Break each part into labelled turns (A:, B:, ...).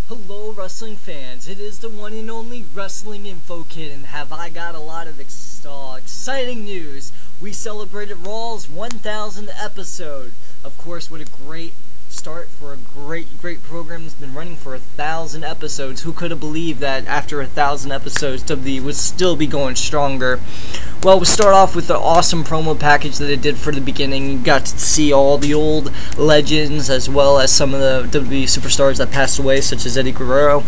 A: Hello wrestling fans, it is the one and only Wrestling Info Kid, and have I got a lot of exciting news. We celebrated Raw's 1000th episode. Of course, what a great start for a great program that's been running for 1,000 episodes. Who could have believed that after 1,000 episodes, WWE would still be going stronger? Well, we'll start off with the awesome promo package that they did for the beginning. You got to see all the old legends as well as some of the WWE superstars that passed away, such as Eddie Guerrero.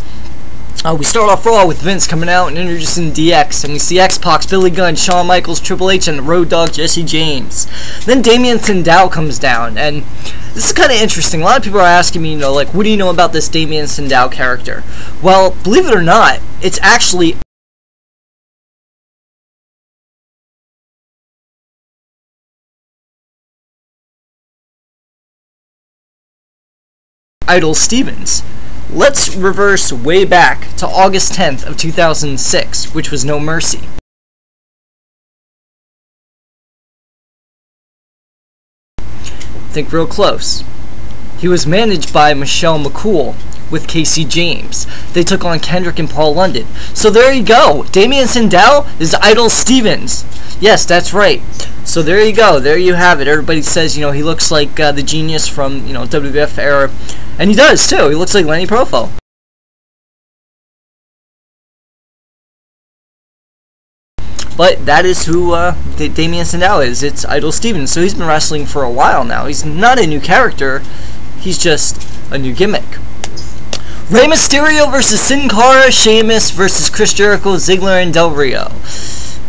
A: We start off Raw with Vince coming out and introducing DX, and we see X-Pac, Billy Gunn, Shawn Michaels, Triple H, and the Road Dogg Jesse James. Then Damien Sandow comes down, and this is kind of interesting. A lot of people are asking me, like, what do you know about this Damien Sandow character? Well, believe it or not, it's actually Idol Stevens. Let's reverse way back to August 10th of 2006, which was No Mercy. Think real close. He was managed by Michelle McCool with Casey James. They took on Kendrick and Paul London. So there you go. Damien Sandow is Idol Stevens. Yes, that's right. So there you go. There you have it. Everybody says, he looks like the genius from, WWF era. And he does, too. He looks like Lenny Profo. But that is who Damien Sandow is. It's Idol Stevens. So he's been wrestling for a while now. He's not a new character. He's just a new gimmick. Rey Mysterio versus Sin Cara, Sheamus versus Chris Jericho, Ziggler, and Del Rio.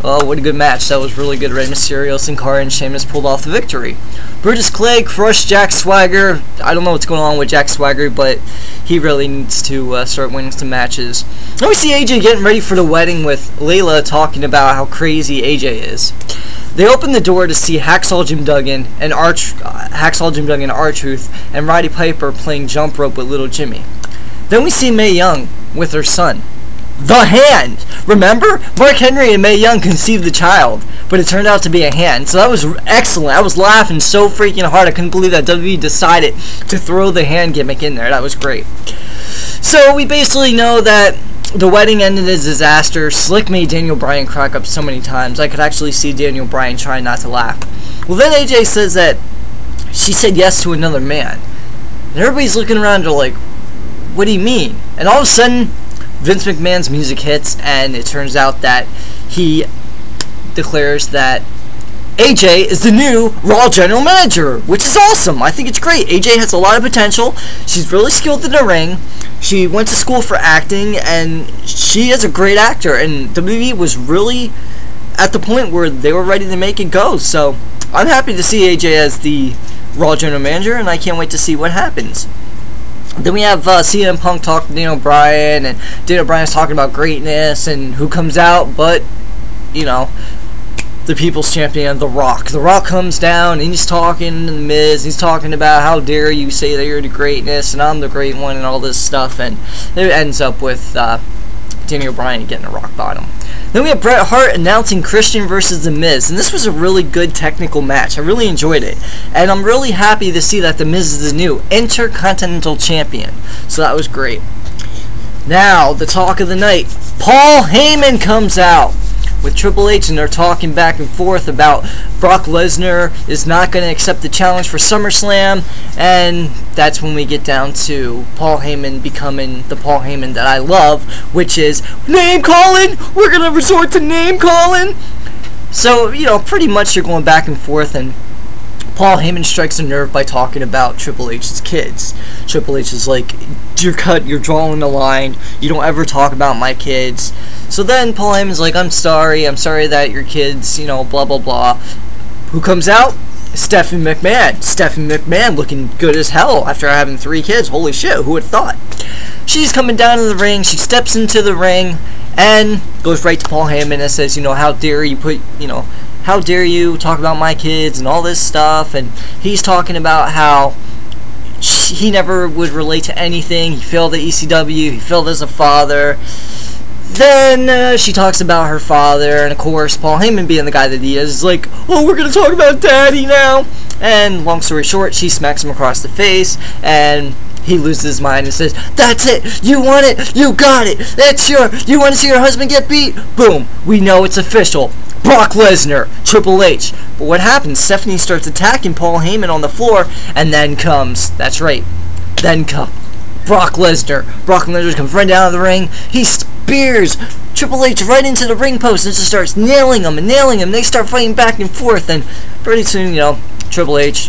A: Oh, what a good match. That was really good. Rey Mysterio, Sin Cara, and Sheamus pulled off the victory. Brutus Clay crushed Jack Swagger. I don't know what's going on with Jack Swagger, but he really needs to start winning some matches. Then we see AJ getting ready for the wedding with Layla talking about how crazy AJ is. They open the door to see Hacksaw Jim Duggan and R-Truth and Roddy Piper playing jump rope with Little Jimmy. Then we see Mae Young with her son, The Hand. Remember? Mark Henry and Mae Young conceived the child, but it turned out to be a hand. So that was excellent. I was laughing so freaking hard. I couldn't believe that WWE decided to throw the hand gimmick in there. That was great. So we basically know that the wedding ended as a disaster. Slick made Daniel Bryan crack up so many times. I could actually see Daniel Bryan trying not to laugh. Well, then AJ says that she said yes to another man. And everybody's looking around, they're like, what do you mean? And all of a sudden, Vince McMahon's music hits, and it turns out that he declares that AJ is the new Raw General Manager, which is awesome. I think it's great. AJ has a lot of potential. She's really skilled in the ring. She went to school for acting, and she is a great actor. And WWE was really at the point where they were ready to make it go. So I'm happy to see AJ as the Raw General Manager, and I can't wait to see what happens. Then we have CM Punk talking to Daniel Bryan, and Daniel Bryan's talking about greatness, and who comes out but, the People's Champion, The Rock. The Rock comes down, and he's talking to The Miz, he's talking about how dare you say that you're the greatness, and I'm the great one, and all this stuff, and it ends up with Daniel Bryan getting a rock bottom. Then we have Bret Hart announcing Christian versus The Miz, and this was a really good technical match. I really enjoyed it, and I'm really happy to see that The Miz is the new Intercontinental Champion, so that was great. Now, the talk of the night. Paul Heyman comes out with Triple H, and they're talking back and forth about Brock Lesnar is not going to accept the challenge for SummerSlam, and that's when we get down to Paul Heyman becoming the Paul Heyman that I love, which is name calling. We're going to resort to name calling. So, pretty much you're going back and forth, and Paul Heyman strikes a nerve by talking about Triple H's kids. Triple H is like, you're drawing the line, you don't ever talk about my kids. So then Paul Heyman's like, I'm sorry that your kids, blah blah blah. Who comes out? Stephanie McMahon. Stephanie McMahon looking good as hell after having 3 kids. Holy shit, who would have thought? She's coming down to the ring, she steps into the ring, and goes right to Paul Heyman and says, how dare you how dare you talk about my kids and all this stuff. And he's talking about how he never would relate to anything. He failed at ECW. He failed as a father. Then she talks about her father, and of course, Paul Heyman, being the guy that he is like, oh, we're going to talk about Daddy now. And long story short, she smacks him across the face, and he loses his mind and says, "That's it! You want it! You got it! That's you want to see your husband get beat?" Boom! We know it's official. Brock Lesnar, Triple H. But what happens? Stephanie starts attacking Paul Heyman on the floor, and then comes, that's right, then comes Brock Lesnar. Brock Lesnar comes right down to the ring. He spears Triple H right into the ring post and just starts nailing him and nailing him. They start fighting back and forth, and pretty soon, Triple H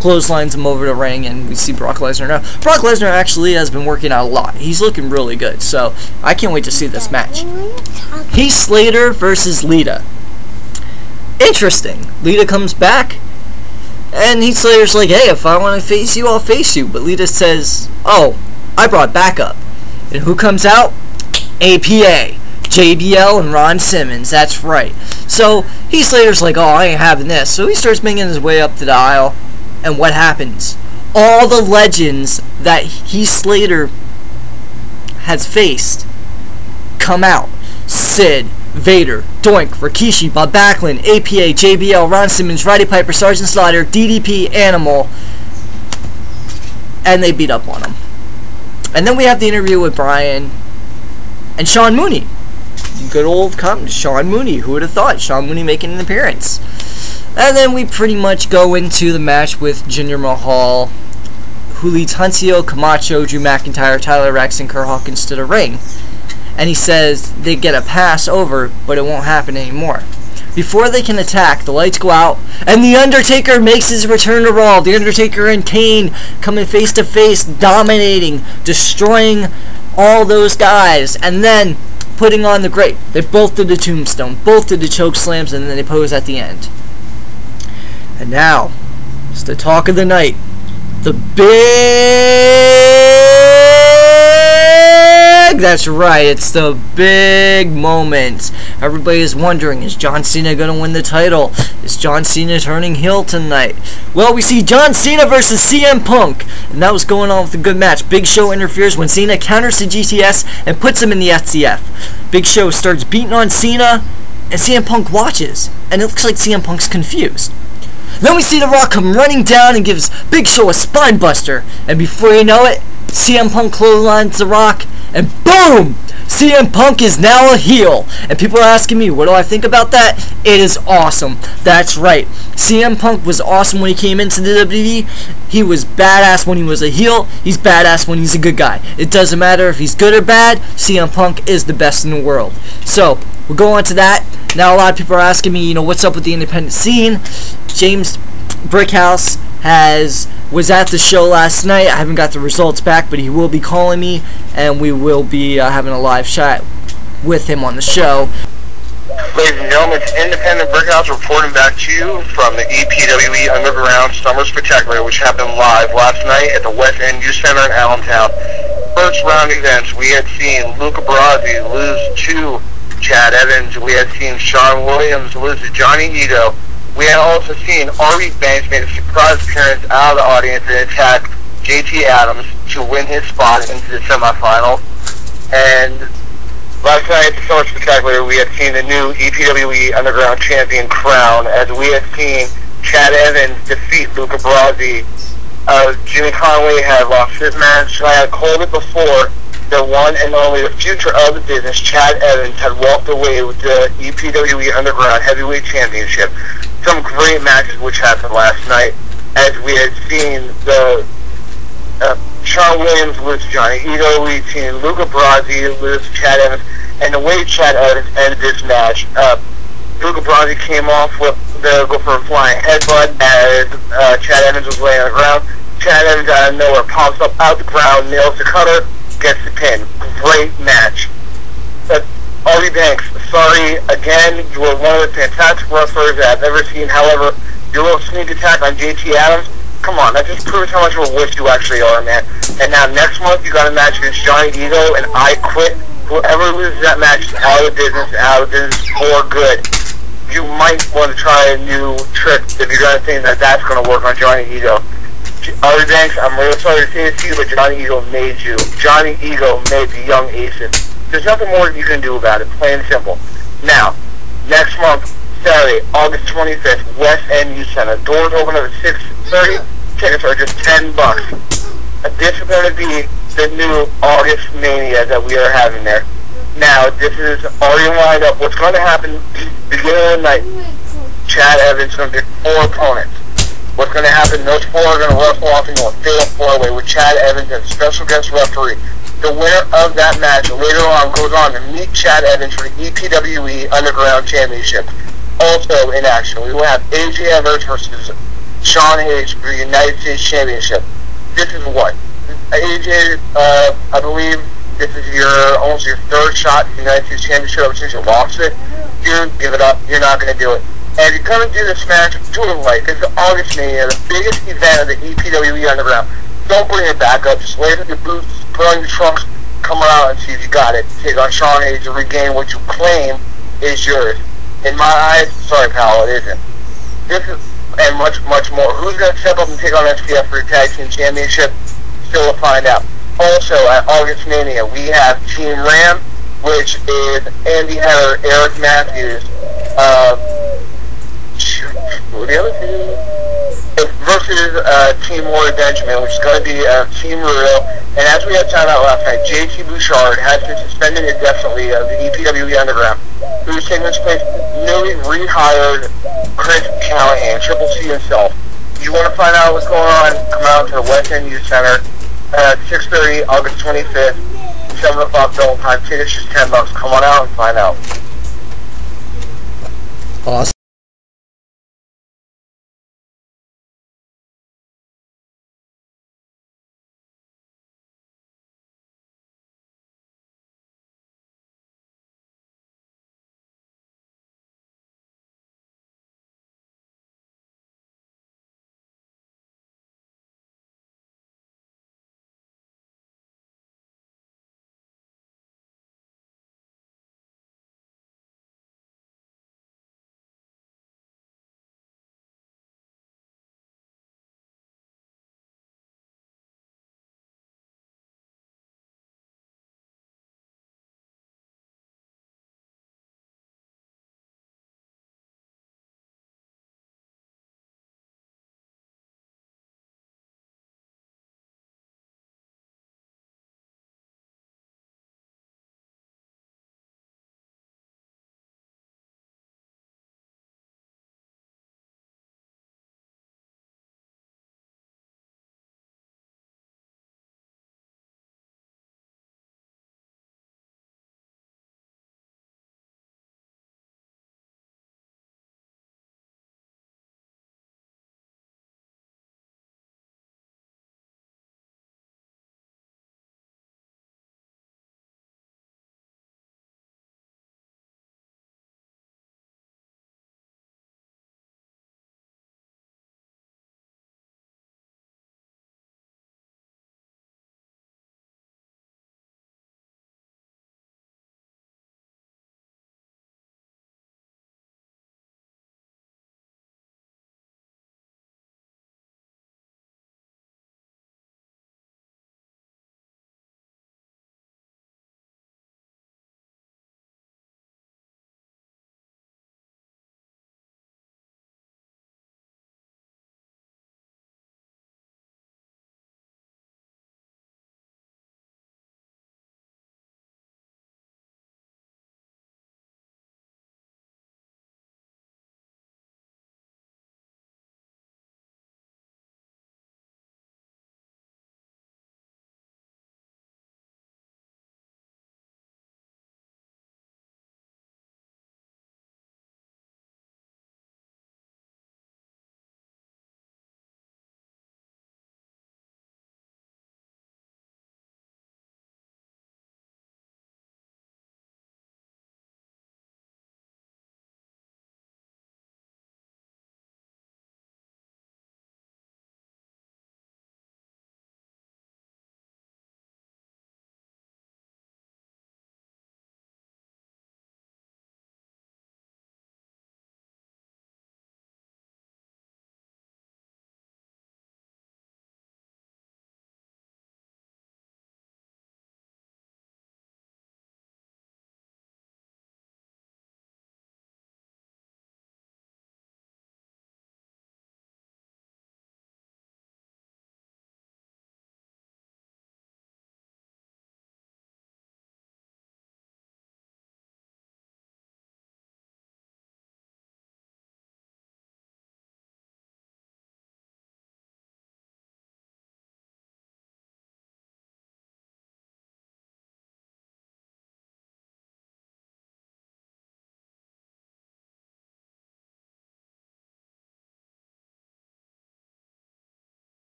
A: clotheslines him over the ring, and we see Brock Lesnar now. Brock Lesnar actually has been working out a lot. He's looking really good, so I can't wait to see this match. Heath Slater versus Lita. Interesting. Lita comes back, and Heath Slater's like, "Hey, if I want to face you, I'll face you." But Lita says, "Oh, I brought backup." And who comes out? APA. JBL and Ron Simmons. That's right. So Heath Slater's like, "Oh, I ain't having this." So he starts making his way up to the aisle, and what happens? All the legends that Heath Slater has faced come out. Sid, Vader, Doink, Rikishi, Bob Backlund, APA, JBL, Ron Simmons, Roddy Piper, Sergeant Slaughter, DDP, Animal, and they beat up on him. And then we have the interview with Bryan and Sean Mooney. Good old Sean Mooney. Who would have thought? Sean Mooney making an appearance. And then we pretty much go into the match with Jinder Mahal, who leads Huntsio, Camacho, Drew McIntyre, Tyler Rex, and Kurt Hawkins to the ring. And he says they get a pass over, but it won't happen anymore. Before they can attack, the lights go out, and The Undertaker makes his return to Raw. The Undertaker and Kane coming face to face, dominating, destroying all those guys, and then putting on the great. They both did the tombstone, both did the choke slams, and then they pose at the end. And now, it's the talk of the night. The that's right, it's the big moment. Everybody is wondering, is John Cena going to win the title? Is John Cena turning heel tonight? Well, we see John Cena versus CM Punk, and that was going on with a good match. Big Show interferes when Cena counters the GTS and puts him in the STF. Big Show starts beating on Cena, and CM Punk watches, and it looks like CM Punk's confused. Then we see The Rock come running down and gives Big Show a spine buster, and before you know it, CM Punk clotheslines The Rock, and boom! CM Punk is now a heel. And people are asking me, what do I think about that? It is awesome. That's right. CM Punk was awesome when he came into the WWE. He was badass when he was a heel. He's badass when he's a good guy. It doesn't matter if he's good or bad. CM Punk is the best in the world. So, we'll go on to that. Now, a lot of people are asking me, what's up with the independent scene? James Brickhouse was at the show last night. I haven't got the results back, but he will be calling me, and we will be having a live chat with him on the show.
B: Ladies and gentlemen, it's Independent Brickhouse reporting back to you from the EPWE Underground Summer Spectacular, which happened live last night at the West End Youth Center in Allentown. First round events, we had seen Luca Brasi lose to Chad Evans. We had seen Shawn Williams lose to Johnny Ito. We had also seen Ari Banks make a surprise appearance out of the audience and attack JT Adams to win his spot into the semifinal. And last night at the Summer Spectacular, we had seen the new EPWE Underground Champion crown, as we had seen Chad Evans defeat Luca Brasi. Jimmy Conway had lost his match. I had called it before. The one and only, the future of the business, Chad Evans, had walked away with the EPWE Underground Heavyweight Championship. Some great matches which happened last night, as we had seen the Shawn Williams lose to Johnny Ito, we had seen Luca Brasi lose to Chad Evans, and the way Chad Evans ended this match, Luca Brasi came off with the go for a flying headbutt as Chad Evans was laying on the ground. Chad Evans out of nowhere pops up out the ground, nails the cutter, gets the pin. Great match. But Ari Banks, sorry again, you were one of the fantastic wrestlers that I've ever seen. However, your little sneak attack on JT Adams, come on, that just proves how much of a wuss you actually are, man. And now next month you got a match against Johnny Ito, and I quit. Whoever loses that match is out of business for good. You might want to try a new trick if you're going to think that that's going to work on Johnny Ito. Ari Banks, I'm really sorry to say this to you, but Johnny Ito made you. Johnny Ito made the young aces. There's nothing more you can do about it, plain and simple. Now, next month, Saturday, August 25th, West End Youth Center. Doors open at 6:30. Tickets are just $10. This is going to be the new August Mania that we are having there. Now, this is already lined up. What's going to happen beginning of the night, Chad Evans is going to be 4 opponents. What's going to happen, those 4 are going to wrestle off into a fatal 4-way with Chad Evans as a special guest referee. The winner of that match later on goes on to meet Chad Evans for the EPWE Underground Championship. Also in action, we will have AJ Evans versus Sean Hayes for the United States Championship. This is what? AJ, I believe this is almost your 3rd shot at the United States Championship ever since you lost it. You give it up. You're not going to do it. And if you're going to do this match, do it right. This is August Mania, the biggest event of the EPWE Underground. Don't bring it back up. Just lace up your boots, put on your trunks, come around and see if you got it. Take on Sean Hayes to regain what you claim is yours. In my eyes, sorry pal, it isn't. This is, and much, much more. Who's going to step up and take on SPF for the Tag Team Championship? Still to find out. Also, at August Mania, we have Team Ram, which is Andy Heller, Eric Matthews, the other two, versus Team Warrior Benjamin, which is going to be Team Real. And as we had found out last night, JT Bouchard has been suspended indefinitely of the EPWE Underground, who is taking this place newly rehired Chris Callahan, Triple C himself. You want to find out what's going on, come out to the West End Youth Center at 6:30, August 25th, 7 o'clock Bell time. Tickets just $10. Come on out and find out.
A: Awesome.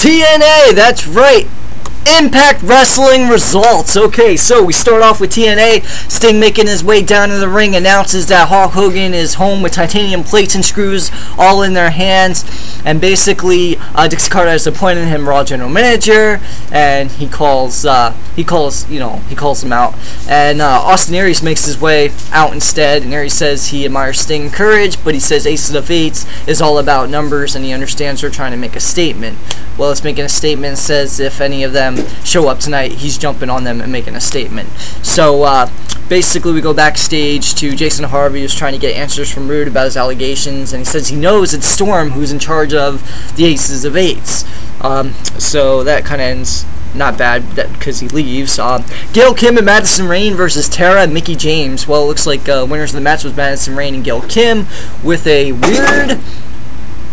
A: TNA, that's right. Impact Wrestling results. Okay, so we start off with TNA. Sting making his way down to the ring announces that Hulk Hogan is home with titanium plates and screws all in their hands, and basically Dixie Carter has appointed him Raw General Manager, and he calls him out, and Austin Aries makes his way out instead, and Aries says he admires Sting's courage, but he says Aces of Eights is all about numbers, and he understands they're trying to make a statement. Well, it's making a statement, says if any of them show up tonight, he's jumping on them and making a statement. So basically we go backstage to Jason Harvey, who's trying to get answers from Rude about his allegations, and he says he knows it's Storm who's in charge of the Aces of Eights. So that kind of ends not bad because he leaves. Gail Kim and Madison Rayne versus Tara and Mickie James. Well, it looks like winners of the match was Madison Rayne and Gail Kim, with a weird,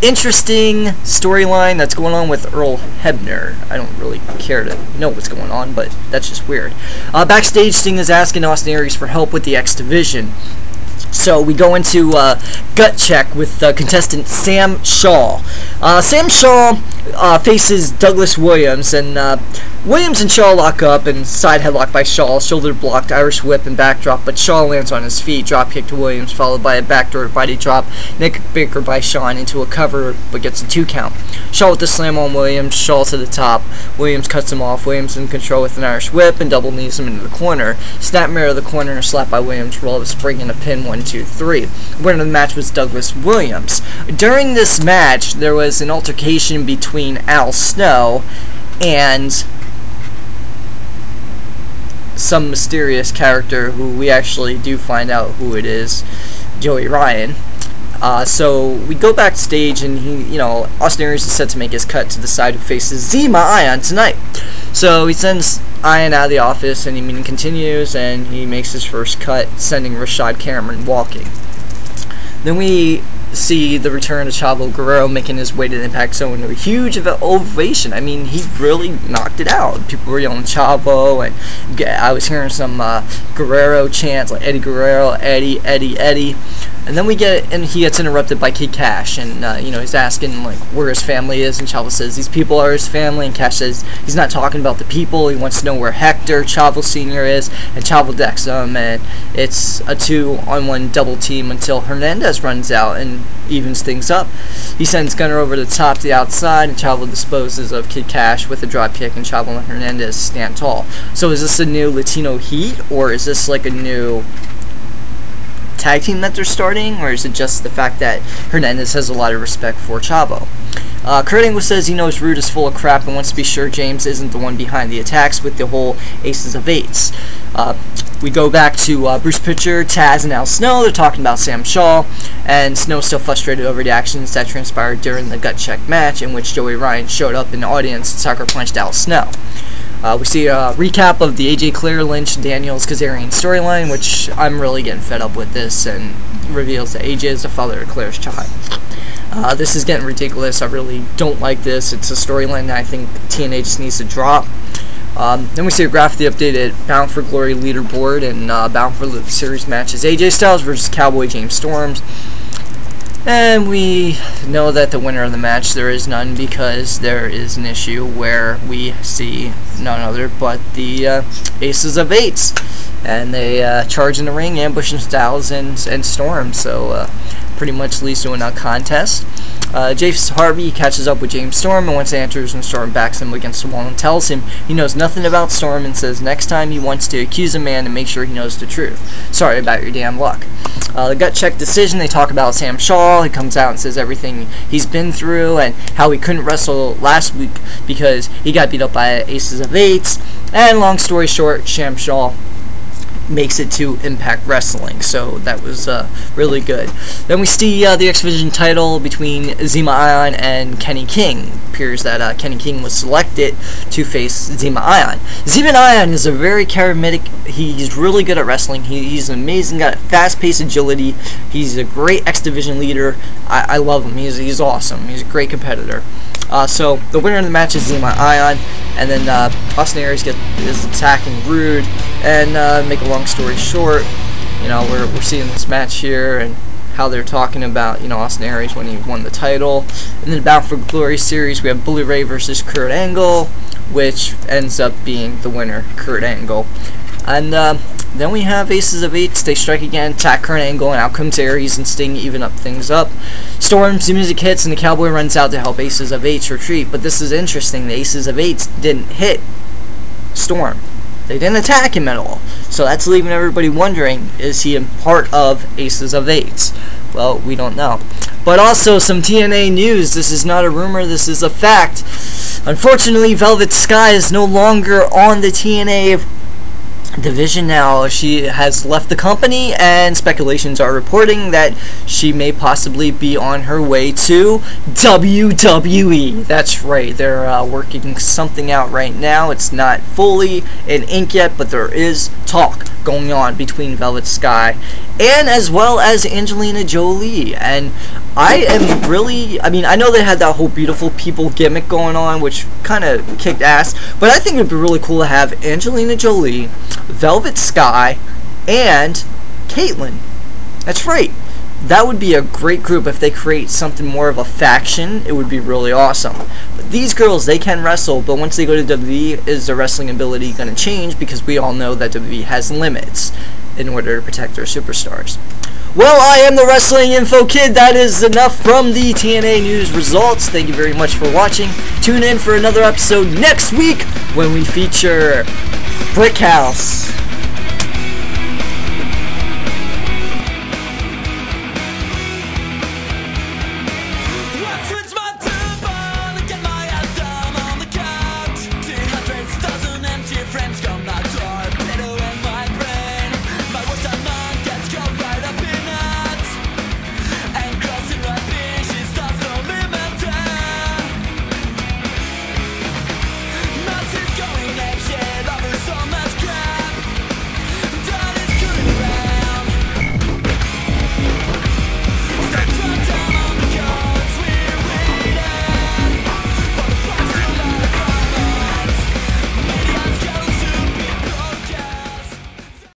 A: interesting storyline that's going on with Earl Hebner. I don't really care to know what's going on, but that's just weird. Backstage, Sting is asking Austin Aries for help with the X Division. So we go into gut check with contestant Sam Shaw. Sam Shaw faces Douglas Williams, and Williams and Shaw lock up, and side headlock by Shaw, shoulder blocked, Irish whip, and backdrop, but Shaw lands on his feet, drop kick to Williams, followed by a backdoor body drop, neck breaker by Shawn into a cover, but gets a 2 count. Shaw with the slam on Williams, Shaw to the top, Williams cuts him off, Williams in control with an Irish whip, and double knees him into the corner. Snap mirror of the corner, and a slap by Williams, roll up spring and a pin, 1, 2, 3. Winner of the match was Douglas Williams. During this match, there was an altercation between Al Snow and some mysterious character who we actually do find out who it is, Joey Ryan. So we go backstage, and Austin Aries is set to make his cut to the side who faces Zema Ion tonight. So he sends Ion out of the office, and the meeting continues, and he makes his first cut, sending Rashad Cameron walking. Then we see the return of Chavo Guerrero making his way to the Impact Zone with a huge ovation. I mean, he really knocked it out. People were yelling Chavo, and I was hearing some Guerrero chants like Eddie Guerrero, Eddie, Eddie, Eddie. And then he gets interrupted by Kid Cash, and he's asking like where his family is, and Chavo says these people are his family, and Cash says he's not talking about the people. He wants to know where Hector Chavo Sr. is, and Chavo decks him, and it's a 2-on-1 double team until Hernandez runs out and evens things up. He sends Gunner over the top to the outside, and Chavo disposes of Kid Cash with a drop kick, and Chavo and Hernandez stand tall. So is this a new Latino Heat, or is this like a new tag team that they're starting, or is it just the fact that Hernandez has a lot of respect for Chavo? Kurt Angle says he knows Rude is full of crap and wants to be sure James isn't the one behind the attacks with the whole Aces of Eights. We go back to Bruce Pritchard, Taz, and Al Snow. They're talking about Sam Shaw, and Snow's still frustrated over the actions that transpired during the gut check match in which Joey Ryan showed up in the audience and sucker punched Al Snow. We see a recap of the AJ Claire, Lynch, Daniels, Kazarian storyline, which I'm really getting fed up with this, and reveals that AJ is the father of Claire's child. This is getting ridiculous. I really don't like this. It's a storyline that I think TNA just needs to drop. Then we see a graphically updated Bound for Glory leaderboard, and Bound for the series matches AJ Styles versus Cowboy James Storms. And we know that the winner of the match, there is none, because there is an issue where we see none other but the Aces of Eights. And they charge in the ring, ambushing Styles and Storm. So pretty much leads to a no contest. Jason Harvey catches up with James Storm, and once he enters, and Storm backs him against the wall and tells him he knows nothing about Storm, and says next time he wants to accuse a man to make sure he knows the truth. Sorry about your damn luck. The gut check decision, they talk about Sam Shaw. He comes out and says everything he's been through and how he couldn't wrestle last week because he got beat up by Aces of Eights. And long story short, Sam Shaw makes it to Impact Wrestling, so that was really good. Then we see the X Division title between Zema Ion and Kenny King. It appears that Kenny King was selected to face Zema Ion. Zema Ion is a very charismatic. He's really good at wrestling. He's an amazing guy, fast-paced agility. He's a great X Division leader. I love him. He's awesome. He's a great competitor. So the winner of the match is Zema Ion, and then Austin Aries is attacking Rude. And make a long story short, we're seeing this match here, and how they're talking about, you know, Austin Aries when he won the title. And then Bound for Glory series, we have Bully Ray versus Kurt Angle, which ends up being the winner, Kurt Angle. And then we have Aces of Eights. They strike again, attack Kurt Angle, and out comes Aries and Sting, even up things up. Storm's music hits, and the Cowboy runs out to help Aces of Eights retreat. But this is interesting. The Aces of Eights didn't hit Storm. They didn't attack him at all. So that's leaving everybody wondering, is he a part of Aces of Eights? Well, we don't know. But also some TNA news. This is not a rumor, this is a fact. Unfortunately, Velvet Sky is no longer on the TNA division now. She has left the company, and speculations are reporting that she may possibly be on her way to WWE. That's right, they're working something out right now. It's not fully in ink yet, but there is talk going on between Velvet Sky and as well as Angelina Jolie. And I am really, I mean, I know they had that whole Beautiful People gimmick going on, which kind of kicked ass, but I think it would be really cool to have Angelina Jolie, Velvet Sky, and Caitlyn. That's right. That would be a great group. If they create something more of a faction, it would be really awesome. But these girls, they can wrestle, but once they go to WWE, is their wrestling ability going to change? Because we all know that WWE has limits in order to protect their superstars. Well, I am the Wrestling Info Kid. That is enough from the TNA News results. Thank you very much for watching. Tune in for another episode next week when we feature Brickhouse.